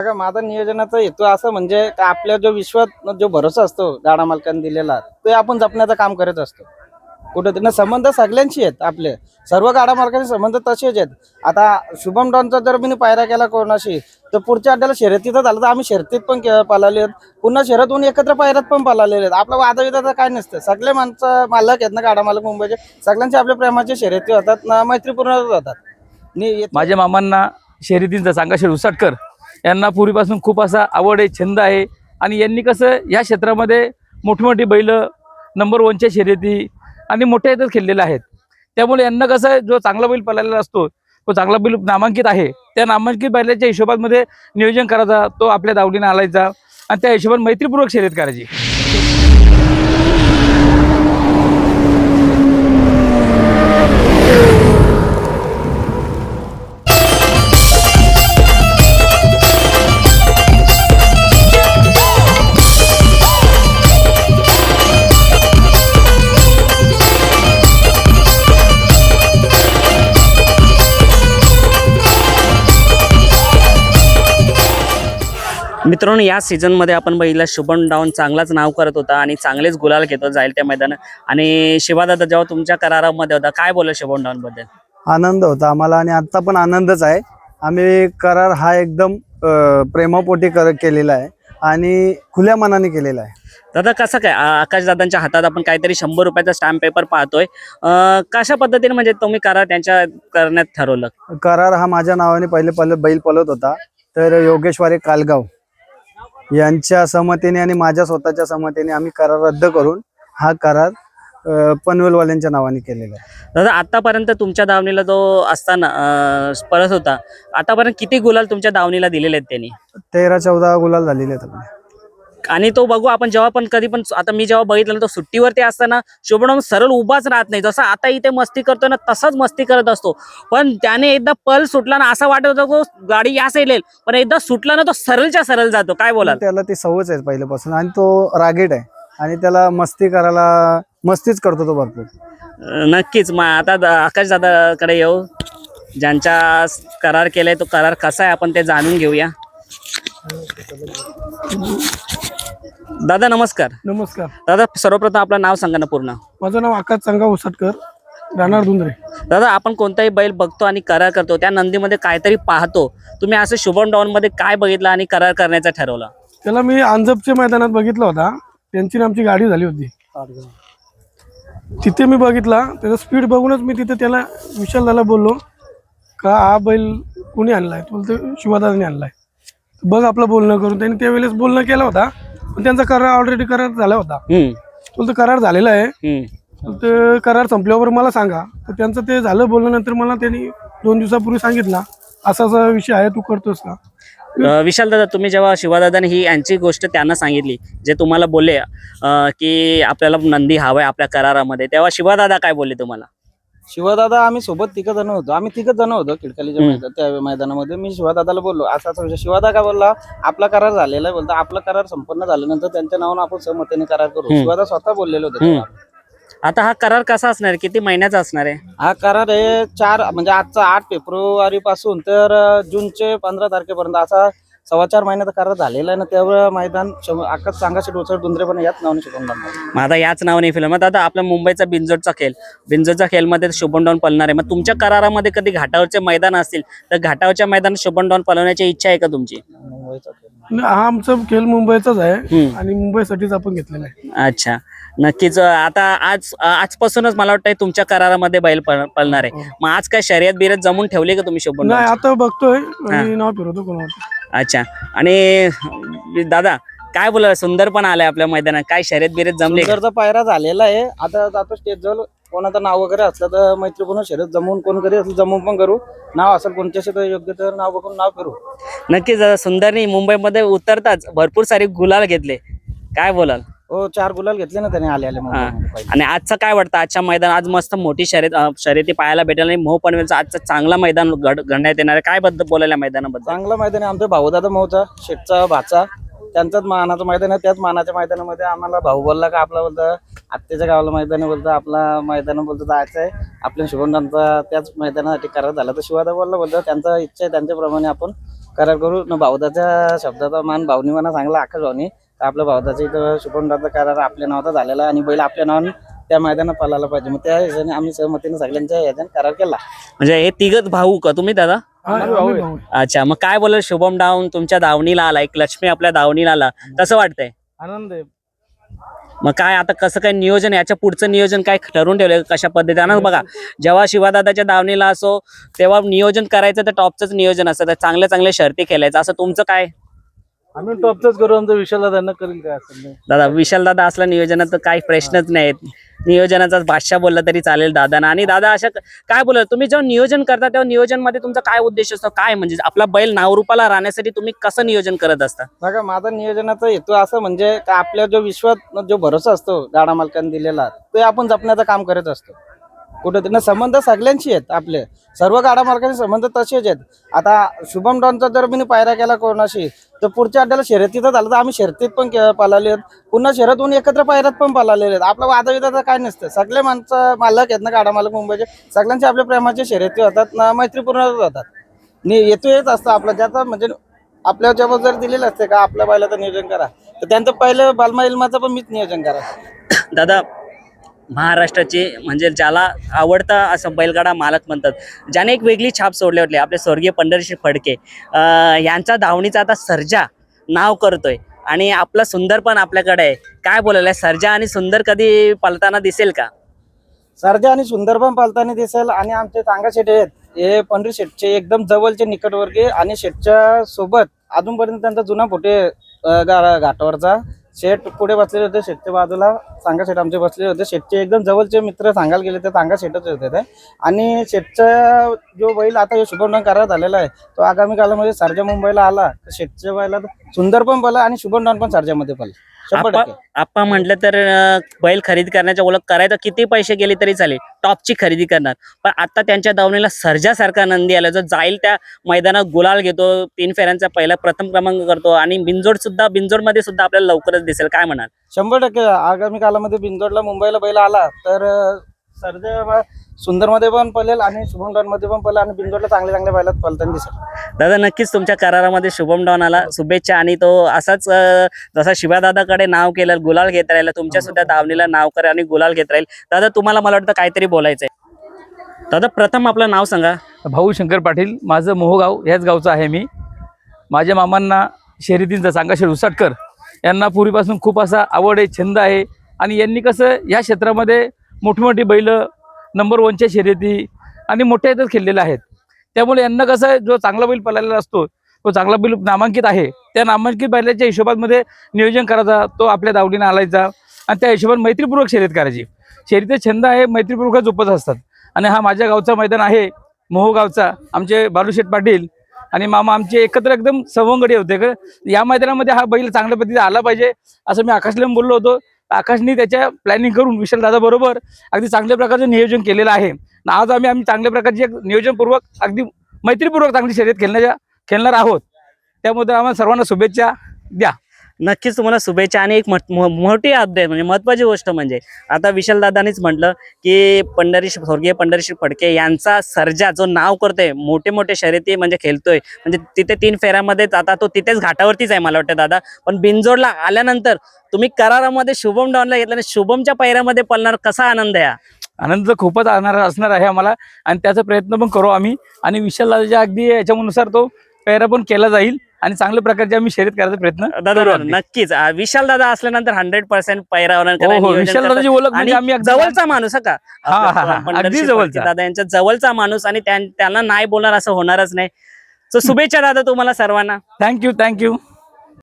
बघा, माझा नियोजनाचा हेतू असं म्हणजे का आपल्या जो विश्वात जो भरोसा असतो गाडा मालकांनी दिलेला ते आपण जपण्याचं काम करत असतो. कुठेतरी संबंध सगळ्यांशी आहेत आपले, सर्व गाडा मालकांचे संबंध तसेच आहेत. आता शुभम डॉनचा जर मी पायरा केला कोणाशी तर पुढच्या अड्ड्याला शर्यतीचं झालं तर आम्ही शर्यतीत पण पळाले आहेत, पुन्हा शर्यतून एकत्र पायऱ्यात पण पळालेले आहेत. आपला वादविवादाचं काय नसतं, सगळे माणसं मालक आहेत ना गाडा मालक मुंबईचे, सगळ्यांचे आपल्या प्रेमाचे शर्यती होतात ना, मैत्रीपूर्ण होतात. माझ्या मामांना शर्यतींचा सांगाशेर उसाटकर यांना पूर्वीपासून खूप असा आवड आहे, छंद आहे. आणि यांनी कसं या क्षेत्रामध्ये मोठी बैल नंबर 1च्या शर्यती आणि मोठ्या याच्यात खेळलेले आहेत. त्यामुळे यांना कसं जो चांगला बैल पळालेला असतो, तो चांगला बैल नामांकित आहे, त्या नामांकित बैलाच्या हिशोबामध्ये नियोजन करायचा, तो आपल्या दावडीने आलायचा आणि त्या हिशोबाने मैत्रीपूर्वक शर्यत करायची. मित्रांनो, या सीझनमध्ये आपण बघितलं शुभम डॉन चांगलाच नाव करत होता आणि चांगलेच गुलाल घेतो जाईल त्या मैदानात. आणि शिवादादा जेव्हा तुमच्या करारामध्ये होता, काय बोलला शुभम डॉन बद्दल? आनंद होता आम्हाला आणि आता पण आनंदच आहे. आम्ही करार हा एकदम प्रेमापोटी केलेला आहे आणि खुल्या मनाने केलेला आहे. दादा कसं काय आकाश दादांच्या हातात आपण काहीतरी 100 रुपयाचा स्टॅम्प पेपर पाहतोय, कशा पद्धतीने म्हणजे तुम्ही करार त्यांच्या करण्यात ठरवलं? करार हा माझ्या नावाने पहिले बैल पळत होता, तर योगेश्वरी कालगाव यांच्या सहमतीने आणि माझ्या स्वतःच्या सहमतीने आम्ही करार रद्द करून हा करार पनवेलवाल्यांच्या नावाने केलेला आहे. दादा, आतापर्यंत तुमच्या दावणीला जो असताना पळत होता, आतापर्यंत किती गुलाल तुमच्या दावणीला दिलेले आहेत त्यांनी? 13-14 गुलाल झालेले आहेत आपले. आणि तो बघू आपण जेव्हा पण कधी पण, आता मी जेव्हा बघितलं तो सुट्टीवरती असताना शुभम सरळ उभाच राहत नाही, जसं आता इथे मस्ती करतोय ना तसाच मस्ती करत असतो. पण त्याने एकदा पल सुटला ना असं वाटत होतं गाडी या साईड येईल, पण एकदा सुटला ना तो सरळच्या सरळ जातो. काय बोलाल? त्याला ती सवयच आहे पहिल्यापासून आणि तो रागीट आहे आणि त्याला मस्ती करायला मस्तीच करतो तो भरपूर. नक्कीच. मग आता आकाश दादाकडे येऊ, ज्यांचा करार केलाय तो करार कसा आहे आपण ते जाणून घेऊया. दादा नमस्कार. नमस्कार दादा, सर्वप्रथम आपलं नाव सांगा ना पूर्ण. माझं नाव आकाश चांगा उसाटकर, राहणार धुंद्रे. दादा, आपण कोणताही बैल बघतो आणि करार करतो, त्या नंदीमध्ये काहीतरी पाहतो. तुम्ही असं शुभम डॉन मध्ये काय बघितलं आणि करार करण्याचं ठरवलं? त्याला मी अंजपच्या मैदानात बघितला होता, त्यांची आमची गाडी झाली होती तिथे मी बघितला. त्याचा स्पीड बघूनच मी तिथे त्याला विशाल दादा बोललो का हा बैल कोणी आणलाय? बोलतो शिवादादाने आणलाय. बघ आपलं बोलणं करून. त्यांनी त्यावेळेस बोलणं केलं होता, पण त्यांचा करार ऑलरेडी करार झाला होता. बोलतो करार झालेला आहे, ते करार संपल्यावर मला सांगा. तर त्यांचं ते झालं बोलणं. नंतर मला त्यांनी 2 दिवसापूर्वी सांगितलं असा असा विषय आहे, तू करतोस का? विशाल दादा, तुम्ही जेव्हा शिवादादाने ही यांची गोष्ट त्यांना सांगितली, जे तुम्हाला बोलले की आपल्याला नंदी हवाय आपल्या करारामध्ये, तेव्हा शिवादादा काय बोलले तुम्हाला? शिवदादा आम्ही सोबत तिघ जण होतो, आम्ही 3 जण होतो खिडकालीच्या मैदान त्या मैदानामध्ये. मी शिवदादाला बोललो असा असा विषय. शिवदादा काय बोलला, आपला करार झालेला आहे. बोलता आपला करार संपन्न झाल्यानंतर त्यांच्या नावानं आपण सहमतीने करार करू. शिवदादा स्वतः बोललेले होते. आता हा करार कसा असणार, किती महिन्याचा असणार आहे? हा करार आहे 4 म्हणजे आजचा 8 फेब्रुवारी पासून तर जूनचे 15 तारखेपर्यंत असा 4.25 महिन्याचा करार झालेला आहे ना. त्यावेळेला मैदान आकाश सांगाशेट उसाट धुंद्रे पण याच नावाने शुभम डॉन. मग आता याच नावाने फिल्म. मग आता आपल्या मुंबईचा बिंजोडचा खेळमध्ये शुभम डॉन पळणार आहे. मग तुमच्या करारामध्ये कधी घाटावरचे मैदान असतील तर घाटावरच्या मैदानात शुभम डॉन पळवण्याची इच्छा आहे का तुमची? हा आमचा खेळ मुंबईचाच आहे आणि मुंबईसाठीच आपण घेतलेला आहे. अच्छा, नक्कीच. आता आजपासूनच मला वाटतं तुमच्या करारामध्ये बैल पळणार आहे. मग आज काय शर्यत बिरत जमून ठेवली का तुम्ही शुभम? नाही, आता बघतोय आणि नाव फिरवतो कोणावर. अच्छा. आणि दादा काय बोला, सुंदर पण आलाय आपल्या मैदानात, काय शर्यत बिरत जमली? सुंदरचा पायरा झालेला आहे. आता जातो स्टेज जवळ, कोणाचं नाव वगैरे असलं तर मैत्रीपूर्ण शर्यत जमवून कोण कधी असलं जमवून पण करू. नाव असेल कोणत्याशी तर योग्य तर नाव बघून नाव फिरू. नक्कीच दादा, सुंदरनी मुंबईमध्ये उतरताच भरपूर सारे गुलाल घेतले, काय बोलाल? हो, 4 गुलाल घेतले ना त्याने आले आणि आजचं काय वाटतं? आजच्या मैदान आज मस्त मोठी शर्यती पाहायला भेटेल आणि मोह पनवेलचं आजचं चांगला मैदान घडण्यात येणार आहे. काय बद्दल बोलायला मैदानाबद्दल? चांगलं मैदान आहे. आमचा भाऊदादा मोहचा शेटचा भाचा त्यांचाच मानाचं मैदान आहे. त्याच मानाच्या मैदानामध्ये आम्हाला भाऊ बोलला का आपला बोलतं आत्याच्या गावाला मैदान बोलतं आपला मैदान बोलतं जायचं आहे. आपल्या शुभमचा त्याच मैदानासाठी करार झाला तर शिवादा बोलला बोलतं त्यांचा इच्छा आहे, त्यांच्याप्रमाणे आपण करार करू न भाऊदाच्या शब्दाचा मान भावनीमाना चांगला आकाश भावनी तर आपल्या भाऊदाच्या इथं शुभमदाचा करार आपल्या नावाचा झालेला आहे आणि बैल आपल्या नावाने त्या मैदानात पळायला पाहिजे. मग त्या ह्याच्याने आम्ही सहमतीने सगळ्यांच्या ह्याच्याने करार केला. म्हणजे हे तिघच भाऊ का तुम्ही दादा? आम्ही भाऊ आहे. अच्छा, मग काय बोलाल शुभम डाऊन तुमच्या दावणीला आला, एक लक्ष्मी आपल्या दावणीला आला, कसं वाटतंय? आनंद आहे. मग काय आता कसं काय नियोजन, याच्या पुढचं नियोजन काय ठरवून ठेवलं कशा पद्धतीने? बघा, जेव्हा शिवादादाच्या दावणीला असो तेव्हा नियोजन करायचं तर टॉपचंच नियोजन असतं, तर चांगल्या चांगल्या शर्ती खेळायचं. असं तुमचं काय? आम्ही टॉपचंच करू, आमचा विशाला त्यांना करेल काय असेल नाही. दादा विशाल दादा असला नियोजनात तर काही प्रश्नच नाहीत. नियोजनाचा भाषा बोलला तरी चालेल दादा. आणि दादा अशा काय बोला तुम्ही जेव्हा नियोजन करता तेव्हा नियोजन मध्ये तुमचा काय उद्देश असतो? काय म्हणजे आपला बैल नावरूपाला राहण्यासाठी तुम्ही कसं नियोजन करत असता? बघा, माझा नियोजनाचा हेतू असं म्हणजे का आपल्या जो विश्वात जो भरोसा असतो गाडा मालकांनी दिलेला ते आपण जपण्याचं काम करत असतो. कुठं संबंध सगळ्यांशी आहेत, आपले सर्व गाडा मालकांचे संबंध तसेच आहेत. आता शुभम डॉनचा जर मी पायरा केला कोणाशी तर पुढच्या अड्ड्याला शर्यतीचं झालं तर आम्ही शर्यतीत पण पळाले आहेत, पुन्हा शर्यतून एकत्र पायऱ्यात पण पळालेले आहेत. आपला वादाविदाचं काय नसतं, सगळे माणसं मालक आहेत ना गाडा मालक मुंबईचे, सगळ्यांचे आपल्या प्रेमाचे शर्यती होतात ना, मैत्रीपूर्ण होतात. हेतू हेच असतं आपला, ज्याचा म्हणजे आपल्या जबाब जर दिलेलं असते का आपल्या बैलाचं नियोजन करा तर त्यांचं पहिलं बालमा इल्माचं पण मीच नियोजन करा. दादा महाराष्ट्राचे म्हणजे ज्याला आवडता असं बैलगाडा मालक म्हणतात, ज्याने एक वेगळी छाप सोडली होती, आपले स्वर्गीय पंढरीशी फडके यांचा धावणीचा आता सर्जा नाव करतोय आणि आपला सुंदर पण आपल्याकडे आहे. काय बोलायला सर्जा आणि सुंदर कधी पलताना दिसेल का? सर्जा आणि सुंदर पण पालताना दिसेल. आणि आमचे चांगा शेट आहेत हे पंढरी शेटचे एकदम जवळचे निकटवर्गीय आणि शेटच्या सोबत अजूनपर्यंत त्यांचा जुना फोटे घाटावरचा शेट पुढे बसलेले होते, शेटच्या बाजूला सांगा शेट आमचे बसलेले होते. शेटचे एकदम जवळचे मित्र सांगायला गेले तर सांगा शेटच होते ते. आणि शेटचा जो बैल आता शुभम करार झालेला आहे तो आगामी काळामध्ये सर्जा मुंबईला आला तर शेटच्या बैला सुंदर पण पळला आणि शुभम डॉन पण सर्जामध्ये पळला 100%. आपण म्हटलं तर बैल खरेदी करण्याच्या ओळख करायचं किती पैसे गेले तरी चालेल, टॉपची खरेदी करणार. पण आता त्यांच्या दावणीला सर्जासारखा नंदी आला जो जाईल त्या मैदानात गुलाल घेतो, 3 फेऱ्यांचा पहिला प्रथम क्रमांक करतो आणि बिंजोडमध्ये सुद्धा आपल्याला लवकरच दिसेल. काय म्हणाल? 100% आगामी काळामध्ये बिंदोडला मुंबईला बैल आला तर सर्जा सुंदरमध्ये पण पळेल आणि शुभम डॉन मध्ये पण पळेल आणि बिंदोडला चांगल्या बैलात पळताना दिसेल. दादा नक्कीच तुमच्या करारामध्ये शुभम डॉन आला, शुभेच्छा. आणि तो असाच जसा शिवादादाकडे नाव केलं गुलाल घेत राहिला, तुमच्या सुद्धा दावणीला नाव करेल आणि गुलाल घेत राहील. दादा तुम्हाला मला वाटतं काहीतरी बोलायचंय. दादा प्रथम आपलं नाव सांगा. भाऊ शंकर पाटील, माझं मोहगाव ह्याच गावचं आहे मी. माझ्या मामांना शर्यतींचा सांगाशेठ उसाटकर यांना पूर्वीपासून खूप असा आवड आहे, छंद आहे. आणि यांनी कसं या क्षेत्रामध्ये मोठी बैल नंबर 1च्या शर्यती आणि मोठ्या याच्यात खेळलेले आहेत. त्यामुळे यांना कसं जो चांगला बैल पळालेला असतो तो चांगला बैल नामांकित आहे, त्या नामांकित बैलाच्या हिशोबामध्ये नियोजन करायचा, तो आपल्या दावडीने आलायचा आणि त्या हिशोबाने मैत्रीपूर्वक शर्यत करायची. शर्यतीचा छंद आहे, मैत्रीपूर्वक जोपत असतात. आणि हा माझ्या गावचा मैदान आहे मोहगावचा, आमचे बालूशेठ पाटील आणि मामा आमचे एकत्र एकदम सवंगडी होते का या मैदानामध्ये हा बैल चांगल्या पद्धतीने आला पाहिजे असं मी आकाशला बोललो होतो. आकाशनी त्याच्या प्लॅनिंग करून विशाल दादा बरोबर अगदी चांगल्या प्रकारचं नियोजन केलेलं आहे. आज आम्ही चांगल्या प्रकारची एक नियोजनपूर्वक अगदी मैत्रीपूर्वक चांगली शर्यत खेळणार आहोत. त्यामुळे आम्हाला सर्वांना शुभेच्छा द्या. नक्कीच तुम्हाला शुभेच्छा. आणि एक मोठी अपडेट म्हणजे महत्वाची गोष्ट म्हणजे आता विशाल दादानीच म्हटलं की स्वर्गीय पंढरीशी फडके यांचा सर्जा जो नाव करतोय, मोठे मोठे शर्यती म्हणजे खेळतोय, म्हणजे तिथे 3 फेऱ्यामध्येच आता तो तिथेच घाटावरतीच आहे मला वाटतं दादा. पण बिनजोडला आल्यानंतर तुम्ही करारामध्ये शुभम डॉनला घेतला आणि शुभमच्या पैऱ्यामध्ये पळणार, कसा आनंद आहे? आनंद खूपच असणार आहे आम्हाला आणि त्याचा प्रयत्न पण करू आम्ही. आणि विशाल दादाच्या अगदी याच्यानुसार तो पैरा पण केला जाईल आणि चांगल्या प्रकारचे आम्ही शर्यत करायचा प्रयत्न दादा नक्कीच. विशाल दादा असल्यानंतर 100% पैरा होणार. विशाल दादाची ओळख म्हणजे आम्ही जवळचा माणूस का अगदी जवळचा दादा यांच्या जवळचा माणूस आणि त्यांना नाही बोलणार असं होणारच नाही. सो शुभेच्छा दादा तुम्हाला सर्वांना. थँक्यू.